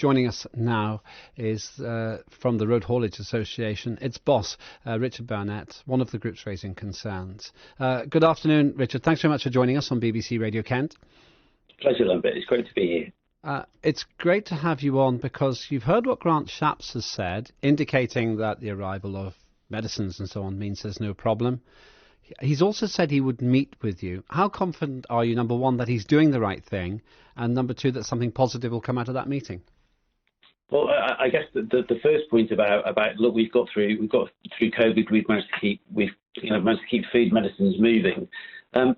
Joining us now is from the Road Haulage Association, its boss, Richard Burnett, one of the groups raising concerns. Good afternoon, Richard. Thanks very much for joining us on BBC Radio Kent. Pleasure, Lambert. It's great to be here. It's great to have you on because you've heard what Grant Shapps has said, indicating that the arrival of medicines and so on means there's no problem. He's also said he would meet with you. How confident are you, number one, that he's doing the right thing, and number two, that something positive will come out of that meeting? Well, I guess the first point about look, we've got through COVID. We've managed to keep food medicines moving.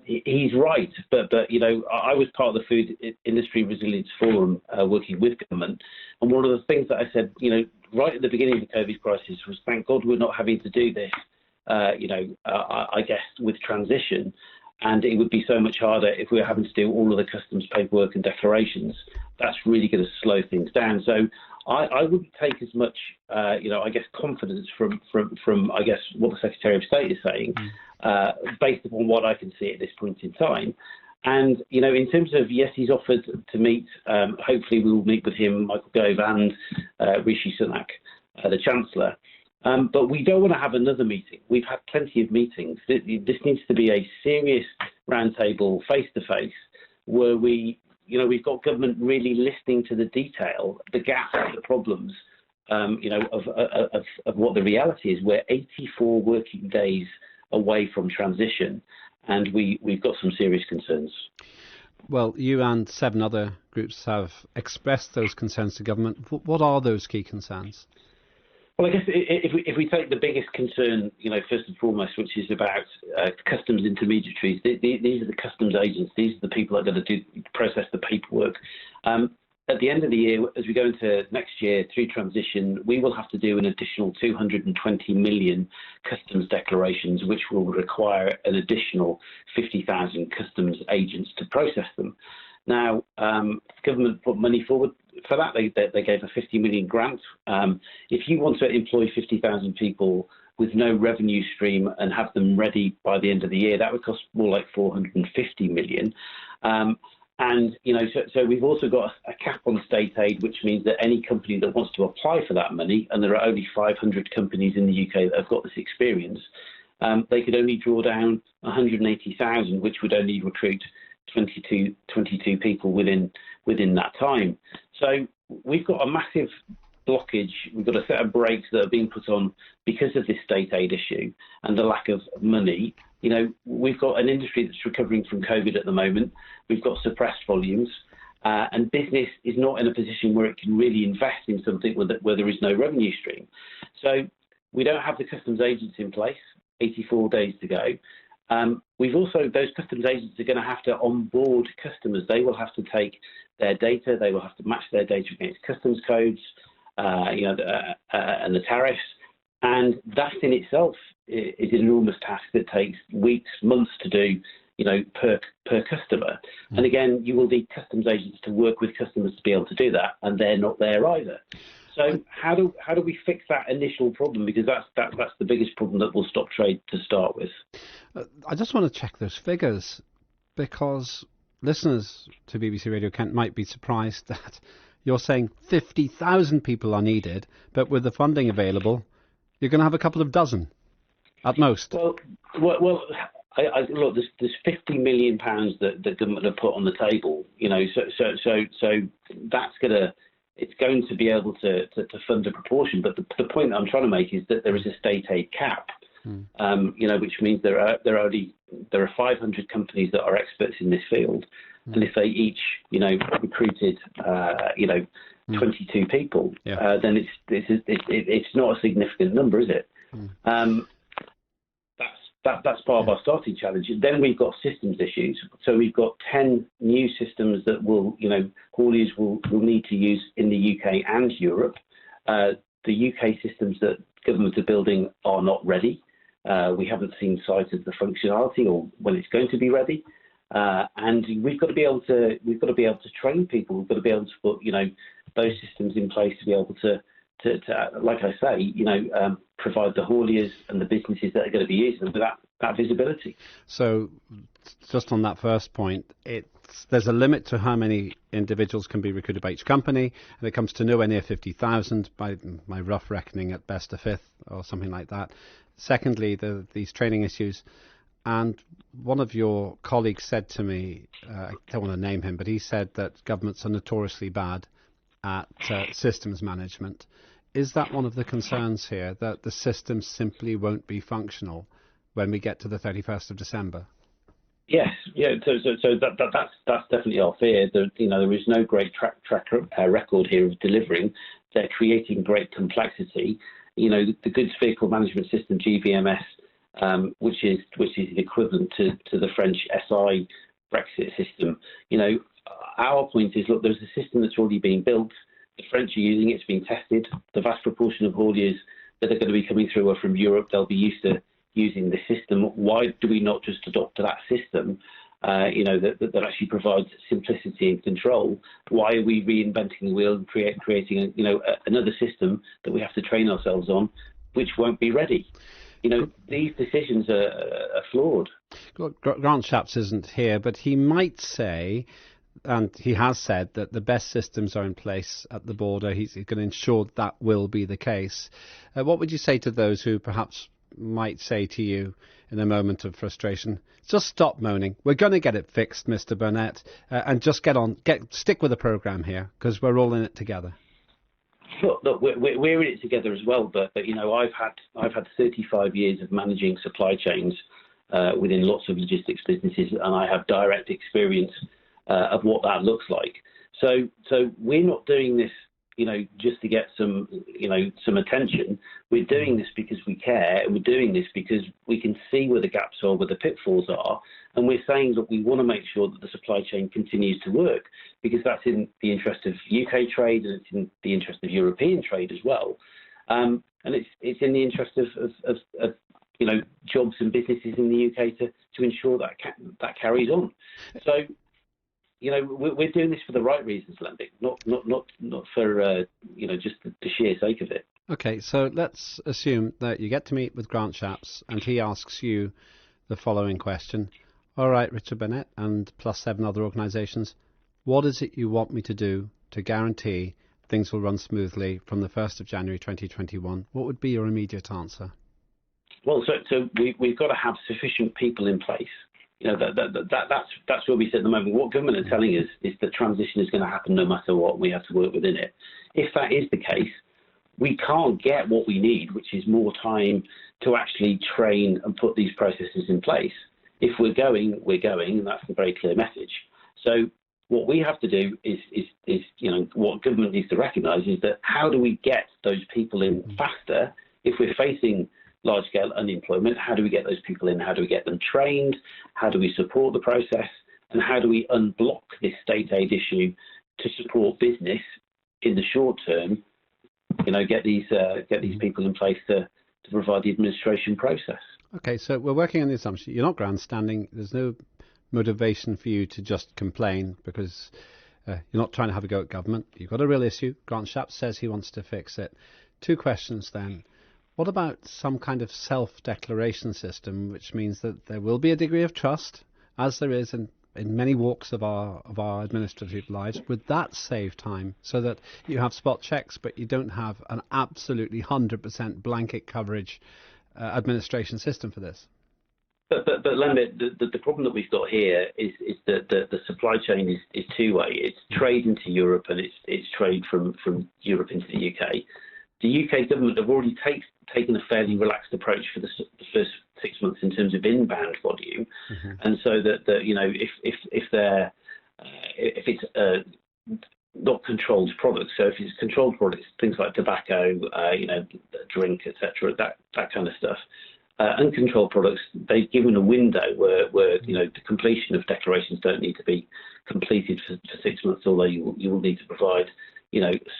He's right, but I was part of the Food Industry Resilience Forum working with government, and one of the things that I said, right at the beginning of the COVID crisis was, thank God we're not having to do this. I guess with transition, and it would be so much harder if we were having to do all of the customs paperwork and declarations. That's really going to slow things down. So I wouldn't take as much, I guess, confidence from I guess what the Secretary of State is saying, based upon what I can see at this point in time. And in terms of, yes, he's offered to meet. Hopefully, we will meet with him, Michael Gove, and Rishi Sunak, the Chancellor. But we don't want to have another meeting. We've had plenty of meetings. This needs to be a serious roundtable, face-to-face, where we've got government really listening to the detail, the gaps, the problems, of what the reality is. We're 84 working days away from transition, and we've got some serious concerns. Well, you and 7 other groups have expressed those concerns to government. What are those key concerns? Well, I guess if we take the biggest concern, first and foremost, which is about customs intermediaries, these are the customs agents. These are the people that are going to process the paperwork. At the end of the year, as we go into next year through transition, we will have to do an additional 220 million customs declarations, which will require an additional 50,000 customs agents to process them. Now, government put money forward for that. They gave a 50 million grant. If you want to employ 50,000 people with no revenue stream and have them ready by the end of the year, that would cost more like 450 million. So we've also got a cap on state aid, which means that any company that wants to apply for that money, and there are only 500 companies in the UK that have got this experience, they could only draw down 180,000, which would only recruit 22 people within that time. So we've got a massive blockage. We've got a set of brakes that are being put on because of this state aid issue and the lack of money. We've got an industry that's recovering from COVID at the moment. We've got suppressed volumes, and business is not in a position where it can really invest in something where there is no revenue stream. So we don't have the customs agents in place. 84 days to go. We've also, those customs agents are going to have to onboard customers. They will have to take their data. They will have to match their data against customs codes, and the tariffs. And that in itself is an enormous task that takes weeks, months to do, per customer. And again, you will need customs agents to work with customers to be able to do that, and they're not there either. So how do we fix that initial problem? Because that's the biggest problem that will stop trade to start with. I just want to check those figures, because listeners to BBC Radio Kent might be surprised that you're saying 50,000 people are needed, but with the funding available, you're going to have a couple of dozen at most. Well, look, there's 50 million pounds that the government have put on the table. So that's it's going to be able to fund a proportion. But the point that I'm trying to make is that there is a state aid cap, which means there are 500 companies that are experts in this field, and if they each recruited 22 people, then it's not a significant number, is it? That's part of our starting challenge. Then we've got systems issues. So we've got 10 new systems that hauliers will need to use in the UK and Europe. The UK systems that government are building are not ready. We haven't seen sight of the functionality or when it's going to be ready. And we've got to be able to train people. We've got to be able to put those systems in place to be able to like I say, provide the hauliers and the businesses that are going to be using them with that visibility. So just on that first point, it there's a limit to how many individuals can be recruited by each company, and it comes to nowhere near 50,000 by my rough reckoning, at best a fifth or something like that. Secondly, these training issues. And one of your colleagues said to me, I don't want to name him, but he said that governments are notoriously bad at systems management. Is that one of the concerns here, that the system simply won't be functional when we get to the 31st of December? Yes, yeah. So that's definitely our fear. There is no great track record here of delivering. They're creating great complexity. The Goods Vehicle Management System (GVMS), which is the equivalent to the French SI Brexit system. Our point is, look, there's a system that's already being built. The French are using it. It's being tested. The vast proportion of hauliers that are going to be coming through are from Europe. They'll be used to using the system. Why do we not just adopt that system, that actually provides simplicity and control? Why are we reinventing the wheel and creating another system that we have to train ourselves on, which won't be ready? These decisions are flawed. Grant Shapps isn't here, but he might say, and he has said, that the best systems are in place at the border. He's going to ensure that will be the case. What would you say to those who perhaps might say to you in a moment of frustration, just stop moaning, we're going to get it fixed, Mr. Burnett, and just stick with the programme here, because we're all in it together? Look, we're in it together as well, but I've had 35 years of managing supply chains within lots of logistics businesses, and I have direct experience of what that looks like. So we're not doing this, just to get some attention. We're doing this because we care, and we're doing this because we can see where the gaps are, where the pitfalls are, and we're saying that we want to make sure that the supply chain continues to work, because that's in the interest of UK trade, and it's in the interest of European trade as well, and it's in the interest of jobs and businesses in the UK to ensure that carries on. So we're doing this for the right reasons, Lembic, not for just the sheer sake of it. Okay, so let's assume that you get to meet with Grant Shapps, and he asks you the following question: all right, Richard Burnett and plus 7 other organisations, what is it you want me to do to guarantee things will run smoothly from the 1st of January 2021? What would be your immediate answer? Well, so we've got to have sufficient people in place. That's where we sit at the moment. What government are telling us is that transition is going to happen no matter what. We have to work within it. If that is the case, we can't get what we need, which is more time to actually train and put these processes in place. If we're going, and that's the very clear message. So what we have to do is what government needs to recognise is that how do we get those people in faster if we're facing large-scale unemployment? How do we get those people in? How do we get them trained? How do we support the process? And how do we unblock this state aid issue to support business in the short term? Get these people in place to provide the administration process. Okay, so we're working on the assumption you're not grandstanding. There's no motivation for you to just complain because you're not trying to have a go at government. You've got a real issue. Grant Shapps says he wants to fix it. 2 questions then. What about some kind of self-declaration system, which means that there will be a degree of trust, as there is in many walks of our administrative lives? Would that save time so that you have spot checks, but you don't have an absolutely 100% blanket coverage administration system for this? But Lambert, the problem that we've got here is that the supply chain is two-way. It's trade into Europe, and it's trade from Europe into the UK. The UK government have already taken a fairly relaxed approach for the first 6 months in terms of inbound volume, and so that if it's not controlled products, so if it's controlled products, things like tobacco, drink, etc., that kind of stuff, uncontrolled products, they've given a window where the completion of declarations don't need to be completed for 6 months, although you will need to provide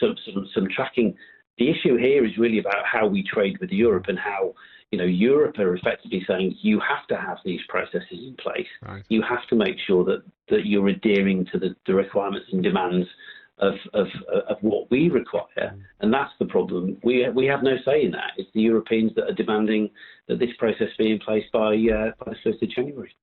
some tracking. The issue here is really about how we trade with Europe, and how Europe are effectively saying you have to have these processes in place. Right. You have to make sure that you're adhering to the requirements and demands of what we require, and that's the problem. We have no say in that. It's the Europeans that are demanding that this process be in place by the 1st of January.